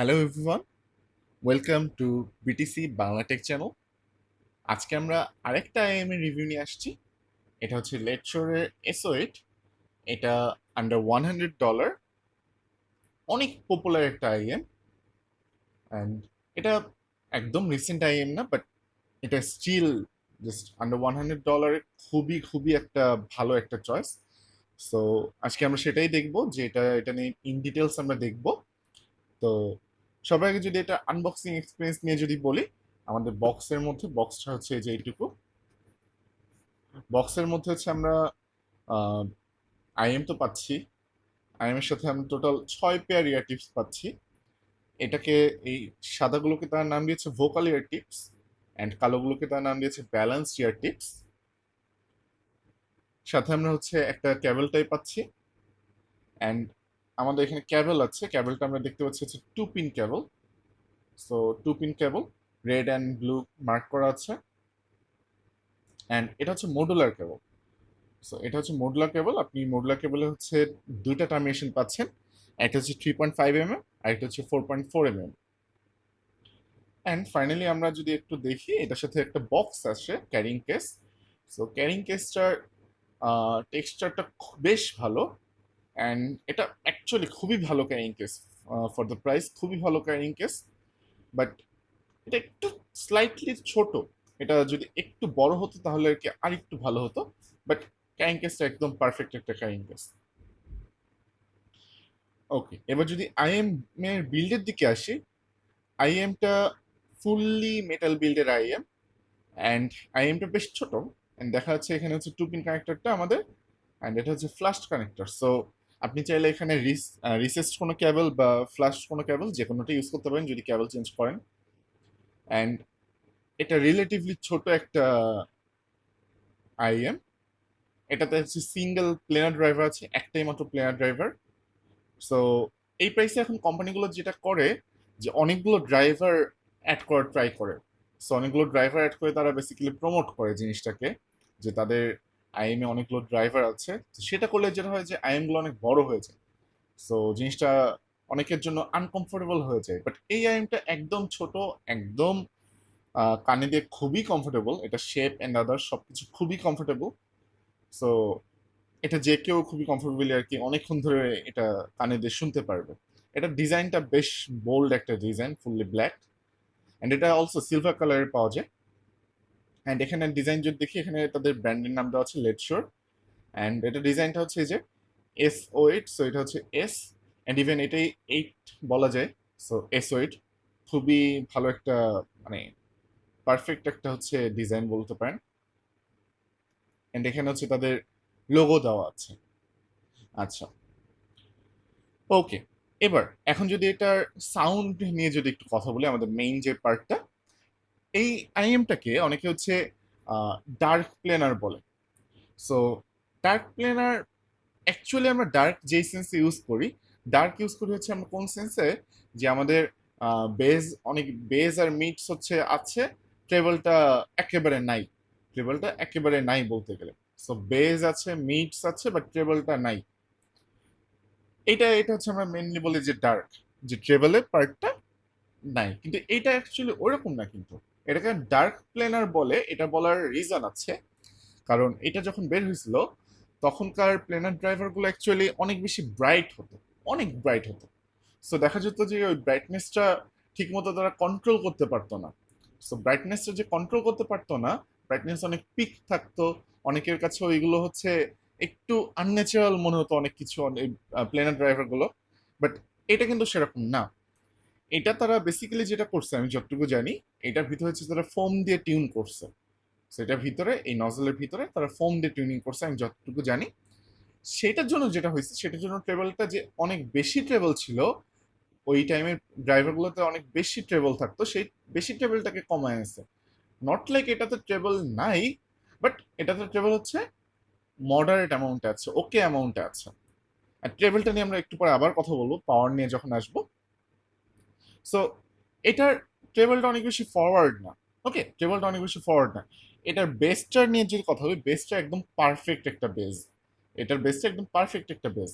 Hello everyone, welcome to BTC Bangla take channel. আজকে আমরা আরেকটা আইএম এর রিভিউ নিয়ে আসছি। এটা হচ্ছে লেটশোরের এসো8। এটা আন্ডার $100, অনেক পপুলার একটা আইএম। অ্যান্ড এটা একদম রিসেন্ট আইএম না, বাট এটা স্টিল জাস্ট আন্ডার $100 খুবই খুবই একটা ভালো একটা চয়েস। সো আজকে আমরা সেটাই দেখবো, যে এটা নিয়ে ইন ডিটেলস আমরা দেখবো। তো সবার আগে যদি এটা আনবক্সিং এক্সপিরিয়েন্স নিয়ে যদি বলি, আমাদের বক্সের মধ্যে, বক্সটা হচ্ছে এই যে এইটুকু। বক্সের মধ্যে হচ্ছে আমরা আইএম তো পাচ্ছি। আইএম এর সাথে আমরা টোটাল 6 পেয়ার ইয়ার টিপস পাচ্ছি। এটাকে, এই সাদাগুলোকে তার নাম দিয়েছে ভোকাল ইয়ার টিপস, অ্যান্ড কালোগুলোকে তার নাম দিয়েছে ব্যালেন্সড ইয়ার টিপস। সাথে আমরা হচ্ছে একটা ক্যাবেল টাইপ পাচ্ছি। অ্যান্ড আমাদের এখানে ক্যাবেল আছে, ক্যাবেলটা আমরা দেখতে পাচ্ছি হচ্ছে 2 pin cable. So 2 pin cable, red and blue mark করা আছে। অ্যান্ড এটা হচ্ছে মডুলার কেবল। সো এটা হচ্ছে মডুলার কেবল। আপনি মডুলার কেবলে হচ্ছে দুইটা টার্মিনেশন পাচ্ছেন। একটা হচ্ছে 3.5 mm, আর একটা হচ্ছে 4.4 mm। অ্যান্ড ফাইনালি আমরা যদি একটু দেখি, এটার সাথে একটা বক্স আসে, ক্যারিং কেস। সো ক্যারিং কেসটার টেক্সচারটা বেশ ভালো। অ্যান্ড এটা অ্যাকচুয়ালি খুবই ভালো carrying case, for the price খুবই ভালো ক্যারিং কেস। বাট এটা একটু স্লাইটলি ছোট। এটা যদি একটু বড় হতো তাহলে আর কি আর একটু ভালো হতো। বাট ক্যারিং কেসটা একদম পারফেক্ট একটা ক্যারিং কেস। ওকে, এবার যদি আইএম এর বিল্ডের দিকে আসি, আইএমটা ফুললি মেটাল বিল্ডের আইএম। অ্যান্ড আইএমটা বেশ ছোট। অ্যান্ড দেখা যাচ্ছে এখানে হচ্ছে 2 পিন কানেক্টরটা আমাদের, অ্যান্ড এটা হচ্ছে ফ্লাশ কানেক্টর। সো আপনি চাইলে এখানে রিসেসড কোনো কেবল বা ফ্লাশ কোনো কেবল যে কোনোটা ইউজ করতে পারেন যদি কেবল চেঞ্জ করেন। অ্যান্ড এটা রিলেটিভলি ছোট একটা আইএম। এটাতে হচ্ছে সিঙ্গেল প্লেনার ড্রাইভার আছে, একটাই মাত্র প্লেনার ড্রাইভার। সো এই প্রাইসে এখন কোম্পানিগুলো যেটা করে, যে অনেকগুলো ড্রাইভার অ্যাড করার ট্রাই করে। সো অনেকগুলো ড্রাইভার অ্যাড করে তারা বেসিক্যালি প্রমোট করে জিনিসটাকে, যে তাদের আইএম এ অনেকগুলো ড্রাইভার আছে। তো সেটা করলে যেটা হয় যে আইএম গুলো অনেক বড় হয়ে যায়। সো জিনিসটা অনেকের জন্য আনকমফোর্টেবল হয়ে যায়। বাট এই আইএমটা একদম ছোট, একদম কানে দিয়ে খুবই কমফোর্টেবল। এটা শেপ অ্যান্ড আদার সবকিছু খুবই কমফোর্টেবল। সো এটা যে কেউ খুবই কমফোর্টেবলি আর কি অনেকক্ষণ ধরে এটা কানে দিয়ে শুনতে পারবে। এটার ডিজাইনটা বেশ বোল্ড একটা ডিজাইন, ফুললি ব্ল্যাক। অ্যান্ড এটা অলসো সিলভার কালারের পাওয়া যায়। অ্যান্ড এখানে ডিজাইন যদি দেখি, এখানে তাদের ব্র্যান্ডের নাম দেওয়া আছে লেটশোর। অ্যান্ড এটা ডিজাইনটা হচ্ছে এই যে SO8। সো এটা হচ্ছে এস, অ্যান্ড ইভেন এটাই 8 বলা যায়। সো SO8 খুবই ভালো একটা, মানে পারফেক্ট একটা হচ্ছে ডিজাইন বলতে পারেন। অ্যান্ড এখানে হচ্ছে তাদের লোগো দেওয়া আছে। আচ্ছা, ওকে। এবার এখন যদি এটার সাউন্ড নিয়ে যদি একটু কথা বলি, আমাদের মেইন যে পার্টটা, এই আইএমটাকে অনেকে হচ্ছে ডার্ক প্লেনার বলে। সো ডার্ক প্লেনার, অ্যাকচুয়ালি আমরা ডার্ক যেই সেন্সে ইউজ করি, ডার্ক ইউজ করি হচ্ছে আমরা কোন সেন্সে, যে আমাদের বেজ, অনেক বেজ আর মিডস হচ্ছে আছে, ট্রেবলটা একেবারে নাই। ট্রেবলটা একেবারে নাই বলতে গেলে। সো বেজ আছে, মিডস আছে, বাট ট্রেবলটা নাই। এটা হচ্ছে আমরা মেনলি বলি যে ডার্ক, যে ট্রেবলের পার্টটা নাই। কিন্তু এটা অ্যাকচুয়ালি ওরকম না। কিন্তু এটাকে ডার্ক প্লেনার বলে, এটা বলার রিজন আছে। কারণ এটা যখন বের হয়েছিল, তখনকার প্লেনার ড্রাইভারগুলো অ্যাকচুয়ালি অনেক বেশি ব্রাইট হতো, অনেক ব্রাইট হতো। সো দেখা যেত যে ওই ব্রাইটনেসটা ঠিক মতো তারা কন্ট্রোল করতে পারতো না। সো ব্রাইটনেসটা যে কন্ট্রোল করতে পারতো না, ব্রাইটনেস অনেক পিক থাকতো। অনেকের কাছে ওইগুলো হচ্ছে একটু আনন্যাচারাল মনে হতো অনেক কিছু, প্লেনার ড্রাইভারগুলো। বাট এটা কিন্তু সেরকম না। এটা তারা বেসিক্যালি যেটা করছে, আমি যতটুকু জানি, এটার ভিতরে হচ্ছে তারা ফোম দিয়ে টিউন করছে। সেটার ভিতরে, এই নজলের ভিতরে তারা ফোম দিয়ে টিউনিং করছে, আমি যতটুকু জানি। সেটার জন্য যেটা হয়েছে, সেটার জন্য ট্রেবলটা যে অনেক বেশি ট্রেবল ছিল, ওই টাইমের ড্রাইভারগুলোতে অনেক বেশি ট্রেবল থাকতো, সেই বেশি ট্রেবলটাকে কমায় এনেছে। নট লাইক এটাতে ট্রেবল নাই, বাট এটাতে ট্রেবল হচ্ছে মডারেট অ্যামাউন্টে আছে, ওকে অ্যামাউন্টে আছে। আর ট্রেবলটা নিয়ে আমরা একটু পরে আবার কথা বলবো, পাওয়ার নিয়ে যখন আসবো। সো এটার ট্রেবলটা অনেক বেশি ফরওয়ার্ড না। ওকে, ট্রেবলটা অনেক বেশি ফরওয়ার্ড না। এটার বেসটার নিয়ে যদি কথা বলি, বেসটা একদম পারফেক্ট একটা বেস। এটার বেসটা একদম পারফেক্ট একটা বেস।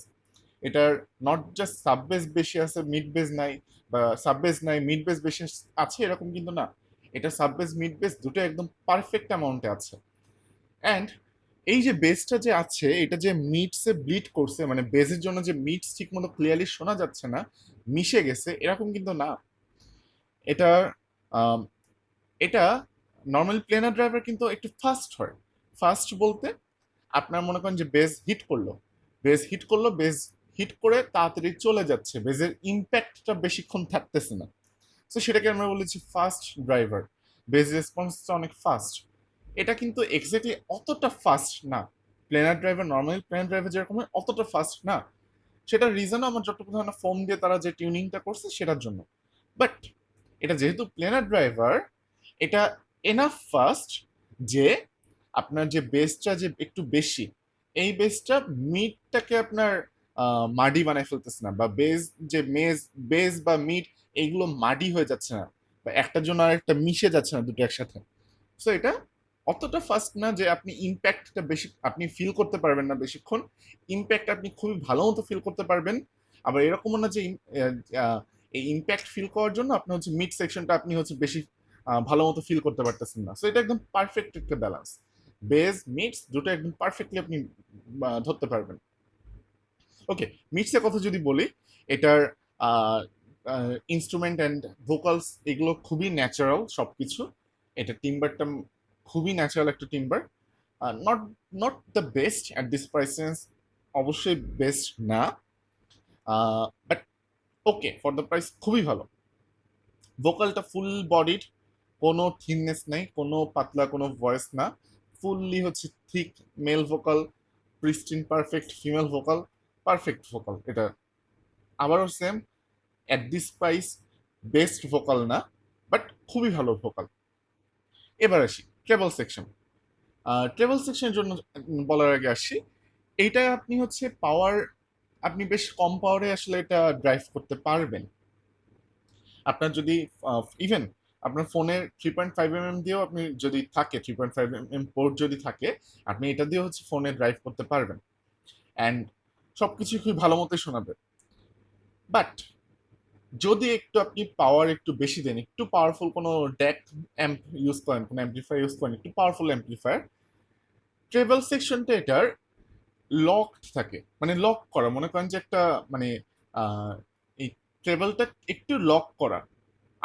এটার নট জাস্ট সাব বেস বেশি আছে, মিড বেস নাই, বা সাব বেস নাই মিড বেস বেশি আছে এরকম কিন্তু না। এটা সাব বেস মিড বেস দুটো একদম পারফেক্ট অ্যামাউন্টে আছে। অ্যান্ড এই যে বেসটা যে আছে এটা যে মিডসে ব্লিড করছে, মানে বেসের জন্য যে মিডস ঠিক মতো ক্লিয়ারলি শোনা যাচ্ছে না, মিশে গেছে এরকম কিন্তু না। এটা আম, এটা নর্মাল প্লেনার ড্রাইভার কিন্তু একটু ফাস্ট হয়। ফাস্ট বলতে আপনার মনে করেন যে বেস হিট করে তাড়াতাড়ি চলে যাচ্ছে, বেজের ইম্প্যাক্টটা বেশিক্ষণ থাকতেছে না। তো সেটাকে আমরা বলেছি ফাস্ট ড্রাইভার, বেস রেসপন্সটা অনেক ফাস্ট। এটা কিন্তু এক্স্যাক্টলি অতটা ফাস্ট না। নর্মাল প্লেনার ড্রাইভার যেরকম হয় অতটা ফাস্ট না। সেটার রিজন আমার যতটুকু ধারণা ফোম দিয়ে তারা যে টিউনিংটা করছে সেটার জন্য। বাট এটা যেহেতু প্লেনার ড্রাইভার, এটা এনাফ ফাস্ট যে আপনার যে বেসটা যে একটু বেশি, এই বেসটা মিডটাকে আপনার মাডি বানায় ফেলতেছে না, বা বেস বা মিড এইগুলো মাডি হয়ে যাচ্ছে না, বা একটার জন্য আর একটা মিশে যাচ্ছে না দুটো একসাথে। সো এটা অতটা ফাস্ট না যে আপনি ইম্প্যাক্টটা বেশি আপনি ফিল করতে পারবেন না বেশিক্ষণ। ইম্প্যাক্ট আপনি খুবই ভালো মতো ফিল করতে পারবেন। আবার এরকমও না যে এই ইম্প্যাক্ট ফিল করার জন্য আপনি হচ্ছে মিড সেকশনটা আপনি হচ্ছে বেশি ভালো মতো ফিল করতে পারতেছেন না। সো এটা একদম পারফেক্ট একটা ব্যালেন্স। বেস মিডস দুটো একদম পারফেক্টলি আপনি ধরতে পারবেন। ওকে, মিক্সের কথা যদি বলি, এটার ইনস্ট্রুমেন্ট অ্যান্ড ভোকালস এগুলো খুবই ন্যাচারাল সবকিছু। এটা টিম্বারটা খুবই ন্যাচারাল একটা timber. Not not the best at this price range, অবশ্যই বেস্ট না, but okay for the price খুবই ভালো। ভোকালটা ফুল বডিড, কোনো থিননেস নেই, কোনো পাতলা কোনো ভয়েস না, ফুললি হচ্ছে thick male vocal, pristine perfect female vocal, perfect vocal এটা। আবারও same, at this price best vocal না, বাট খুবই ভালো ভোকাল। এবার আসি ট্রেবল সেকশন। ট্রেবল সেকশনের জন্য বলার আগে আসি, এইটা আপনি হচ্ছে পাওয়ার, আপনি বেশ কম পাওয়ারে আসলে এটা ড্রাইভ করতে পারবেন। আপনার যদি ইভেন আপনার ফোনের 3.5 mm দিয়েও আপনি যদি থাকে, 3.5 mm পোর্ট যদি থাকে, আপনি এটা দিয়ে হচ্ছে ফোনে ড্রাইভ করতে পারবেন। অ্যান্ড সবকিছু খুব ভালো মতোই শোনাবে। বাট যদি একটু আপনি পাওয়ার একটু বেশি দেন, একটু পাওয়ারফুল কোনো ড্যাক অ্যাম্প ইউজ করেন, কোনো অ্যাম্পলিফায়ার ইউজ করেন, একটু পাওয়ারফুল অ্যাম্পলিফায়ার, ট্রেবল সেকশনটা এটার লকড থাকে, মানে লক করা, মনে করেন যে একটা মানে আহ, এই ট্রেবলটা একটু লক করা,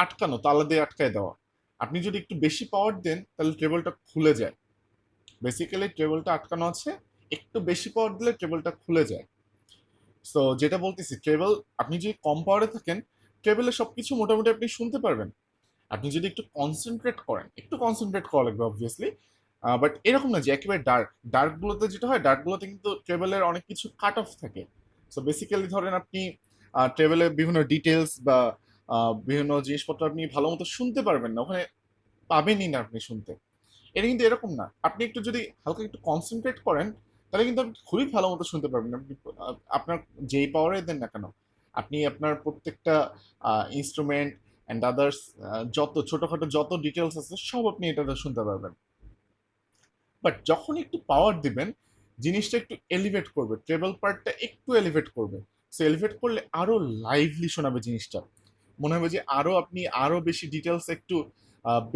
আটকানো, তালা দিয়ে আটকায় দেওয়া। আপনি যদি একটু বেশি পাওয়ার দেন তাহলে ট্রেবলটা খুলে যায়। বেসিক্যালি ট্রেবলটা আটকানো আছে, একটু বেশি পাওয়ার দিলে ট্রেবলটা খুলে যায়। সো যেটা বলতেছি, ট্রেবল আপনি যদি কম পাওয়ারে থাকেন, ট্রেবলে সবকিছু মোটামুটি আপনি শুনতে পারবেন। আপনি যদি একটু কনসেন্ট্রেট করেন, একটু কনসেন্ট্রেট করা লাগবে অবভিয়াসলি। বাট এরকম না যে একেবারে ডার্কগুলোতে যেটা হয়, ডার্কগুলোতে কিন্তু ট্রেভেলের অনেক কিছু কাট অফ থাকে। সো বেসিক্যালি ধরেন আপনি ট্রেভেলের বিভিন্ন ডিটেলস বা বিভিন্ন জিনিসপত্র আপনি ভালো মতো শুনতে পারবেন না ওখানে, পাবেনই না আপনি শুনতে। এটা কিন্তু এরকম না, আপনি একটু যদি হালকা একটু কনসেন্ট্রেট করেন তাহলে কিন্তু আপনি খুবই ভালো মতো শুনতে পারবেন। আপনি আপনার যেই পাওয়ারে দেন না কেন, আপনি আপনার প্রত্যেকটা ইনস্ট্রুমেন্ট অ্যান্ড আদার্স যত ছোটখাটো যত ডিটেলস আছে সব আপনি এটাতে শুনতে পারবেন। বাট যখন একটু পাওয়ার দিবেন, জিনিসটা একটু এলিভেট করবে, ট্রেবল পার্টটা একটু এলিভেট করবে। সো এলিভেট করলে আরো লাইভলি শোনাবে জিনিসটা, মনে হবে যে আরো আপনি আরো বেশি ডিটেলস একটু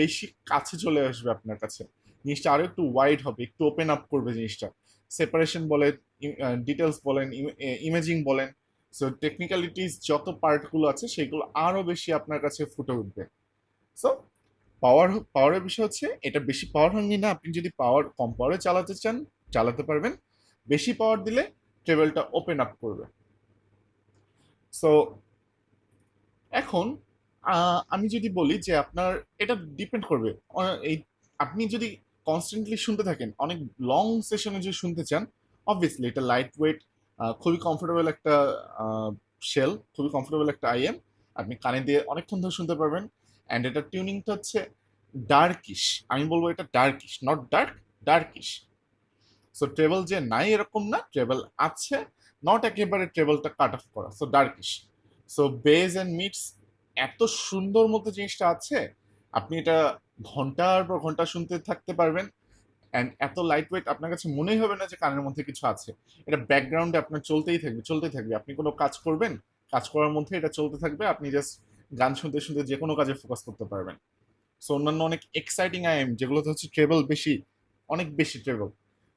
বেশি কাছে চলে আসবে আপনার কাছে, জিনিসটা আরো একটু ওয়াইড হবে, একটু ওপেন আপ করবে জিনিসটা। সেপারেশন বলেন, ডিটেলস বলেন, ইমেজিং বলেন, সো টেকনিক্যালিটিস যত পার্টগুলো আছে সেগুলো আরো বেশি আপনার কাছে ফুটে উঠবে। সো পাওয়ারের বিষয় হচ্ছে এটা বেশি পাওয়ার হাঙ্গি না, আপনি যদি পাওয়ার কম পাওয়ারে চালাতে চান চালাতে পারবেন, বেশি পাওয়ার দিলে টেবিলটা ওপেন আপ করবে। সো এখন আমি যদি বলি যে আপনার এটা ডিপেন্ড করবে এই আপনি যদি কনস্ট্যান্টলি শুনতে থাকেন, অনেক লং সেশনে যদি শুনতে চান, অবভিয়াসলি এটা লাইট ওয়েট, খুবই কমফোর্টেবল একটা শেল, খুবই কমফোর্টেবল একটা আইএম, আপনি কানে দিয়ে অনেকক্ষণ ধরে শুনতে পারবেন। অ্যান্ড এটার টিউনিংটা হচ্ছে ডার্কিশ, আমি বলবো এটা darkish, not dark, darkish. So treble যে নাই এরকম না, ট্রেবল আছে, নট একেবারে ট্রেবলটা কাট অফ করা, so darkish. So beige and midst এত সুন্দর মতো জিনিসটা আছে, আপনি এটা ঘন্টার পর ঘন্টা শুনতে থাকতে পারবেন। অ্যান্ড এত লাইট ওয়েট আপনার কাছে মনেই হবে না যে কানের মধ্যে কিছু আছে। এটা ব্যাকগ্রাউন্ডে আপনার চলতেই থাকবে, চলতে থাকবে। আপনি কোনো কাজ করবেন, কাজ করার মধ্যে এটা চলতে থাকবে, আপনি জাস্ট গান শুনতে শুনতে যে কোনো কাজে ফোকাস করতে পারবেন। সো অন্যান্য অনেক এক্সাইটিং আইএম যেগুলোতে হচ্ছে ট্রেবল বেশি, অনেক বেশি ট্রেবল,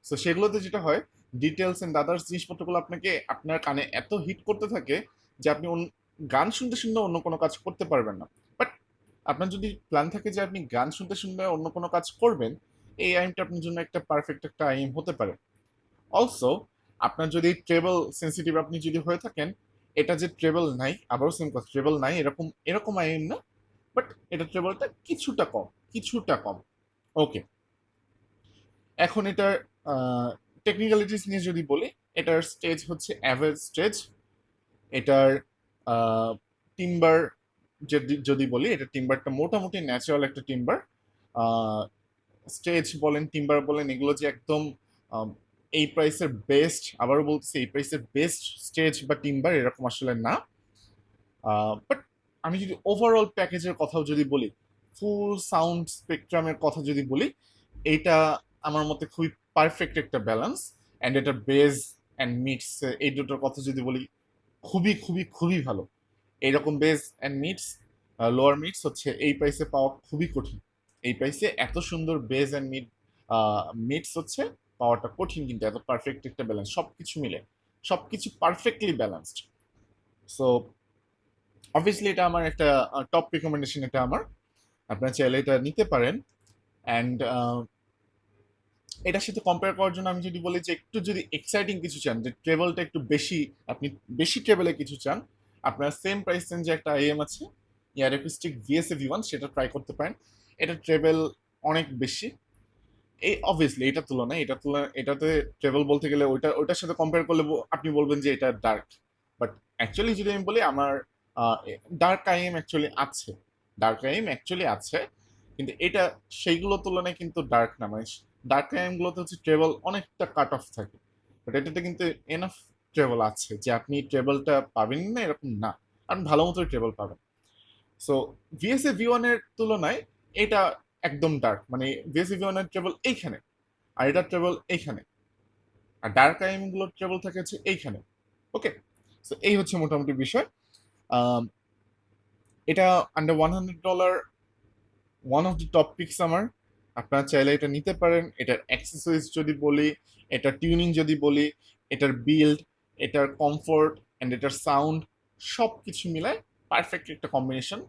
সো সেগুলোতে যেটা হয় ডিটেলস এন্ড আদার্স জিনিসপত্রগুলো আপনাকে আপনার কানে এত হিট করতে থাকে যে আপনি গান শুনতে শুনতে অন্য কোনো কাজ করতে পারবেন না। বাট আপনার যদি প্ল্যান থাকে যে আপনি গান শুনতে শুনতে অন্য কোনো কাজ করবেন, এই আইএমটা আপনার জন্য একটা পারফেক্ট একটা আইএম হতে পারে। অলসো আপনার যদি ট্রেবল সেন্সিটিভ আপনি যদি হয়ে থাকেন, এটা যে ট্রেবল নাই, আবারও সেম কথা, ট্রেবল নাই এরকম এরকম আইএম না, বাট এটা ট্রেবলটা কিছুটা কম, কিছুটা কম। ওকে, এখন এটার টেকনিক্যালিটিস নিয়ে যদি বলি, এটার স্টেজ হচ্ছে অ্যাভারেজ স্টেজ। এটার টিম্বার যদি যদি বলি, এটা টিম্বারটা মোটামুটি ন্যাচারাল একটা টিম্বার। স্টেজ বলেন, টিম্বার বলেন, এগুলো যে একদম আহ, এই প্রাইসের বেস্ট, আবারও বলতেছি এই প্রাইসের বেস্ট স্টেজ বা টিম্বার এরকম আসলে না। বাট আমি যদি ওভারঅল প্যাকেজের কথাও যদি বলি, ফুল সাউন্ড স্পেকট্রামের কথা যদি বলি, এইটা আমার মতে খুবই পারফেক্ট একটা ব্যালেন্স। অ্যান্ড এটার বেজ অ্যান্ড মিডস, এই দুটোর কথা যদি বলি, খুবই খুবই খুবই ভালো। এইরকম beige and midst, lower midst হচ্ছে এই প্রাইসে পাওয়া খুবই কঠিন। এই প্রাইসে এত সুন্দর বেজ অ্যান্ড মিডস হচ্ছে পাওয়াটা কঠিন, কিন্তু এত পারফেক্ট একটা ব্যালেন্স, সবকিছু মিলে সবকিছু পারফেক্টলি ব্যালেন্সড। সো অবভিয়াসলি এটা আমার একটা টপ রিকমেন্ডেশন, এটা আমার, আপনারা চাইলে এটা নিতে পারেন। অ্যান্ড এটার সাথে কম্পেয়ার করার জন্য আমি যদি বলি যে একটু যদি এক্সাইটিং কিছু চান, যে ট্রেভেলটা একটু বেশি, আপনি বেশি ট্রেভেলে কিছু চান, আপনার সেম প্রাইস রেঞ্জে একটা আইএম আছে, ইয়ার একুস্টিক ভিএসএ ভি1, সেটা ট্রাই করতে পারেন। এটা ট্রেভেল অনেক বেশি, এই অবভিয়াসলি এটার তুলনায়, এটাতে ট্রেভেল বলতে গেলে ওইটার সাথে কম্পেয়ার করলে আপনি বলবেন যে এটা ডার্ক। বাট অ্যাকচুয়ালি যদি আমি বলি, আমার ডার্ক আইএম অ্যাকচুয়ালি আছে, ডার্ক আইএম অ্যাকচুয়ালি আছে, কিন্তু এটা সেইগুলোর তুলনায় কিন্তু ডার্ক না। মানে ডার্ক আইএম গুলোতে হচ্ছে ট্রেভেল অনেকটা কাট অফ থাকে, বাট এটাতে কিন্তু এনাফ ট্রেভেল আছে যে আপনি ট্রেভেলটা পাবেন না এরকম না, আপনি ভালো মতোই ট্রেভেল পাবেন। সো ভিএসএ ভি1 এর তুলনায় এটা একদম ডার্ক, মানে ভিএসএ ভি1 এর ট্রেভেল এইখানে, আর এটার ট্রেভেল এইখানে, আর ডার্ক আইএম গুলোর ট্রেভেল থাকে হচ্ছে এইখানে। ওকে, সো এই হচ্ছে মোটামুটি বিষয়। আম, এটা under $100, one of the top peaks আমার। আপনারা চাইলে এটা নিতে পারেন। এটার অ্যাক্সেসরিজ যদি বলি, এটার টিউনিং যদি বলি, এটার বিল্ড, এটার কমফোর্ট অ্যান্ড এটার সাউন্ড, সব কিছু মিলায় পারফেক্ট একটা কম্বিনেশন,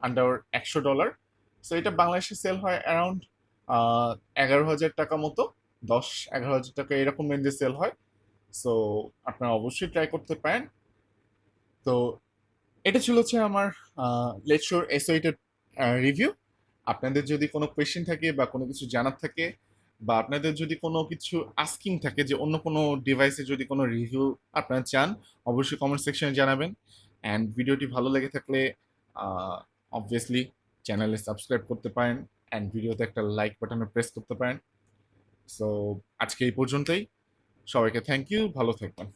আন্ডার $100। সো এটা বাংলাদেশে সেল হয় অ্যারাউন্ড 11,000 টাকা মতো, 10-11,000 টাকা এরকম রেঞ্জে সেল হয়। সো আপনারা অবশ্যই ট্রাই করতে পারেন। তো এটা ছিল হচ্ছে আমার লেটশোর এস8 রিভিউ। আপনাদের যদি কোনো কোয়েশ্চেন থাকে বা কোনো কিছু জানার থাকে, বা আপনাদের যদি কোনো কিছু আস্কিং থাকে যে অন্য কোনো ডিভাইসে যদি কোনো রিভিউ আপনারা চান, অবশ্যই কমেন্ট সেকশনে জানাবেন। অ্যান্ড ভিডিওটি ভালো লেগে থাকলে অবভিয়াসলি চ্যানেলে সাবস্ক্রাইব করতে পারেন, অ্যান্ড ভিডিওতে একটা লাইক বাটনে প্রেস করতে পারেন। সো আজকে এই পর্যন্তই, সবাইকে থ্যাংক ইউ, ভালো থাকবেন।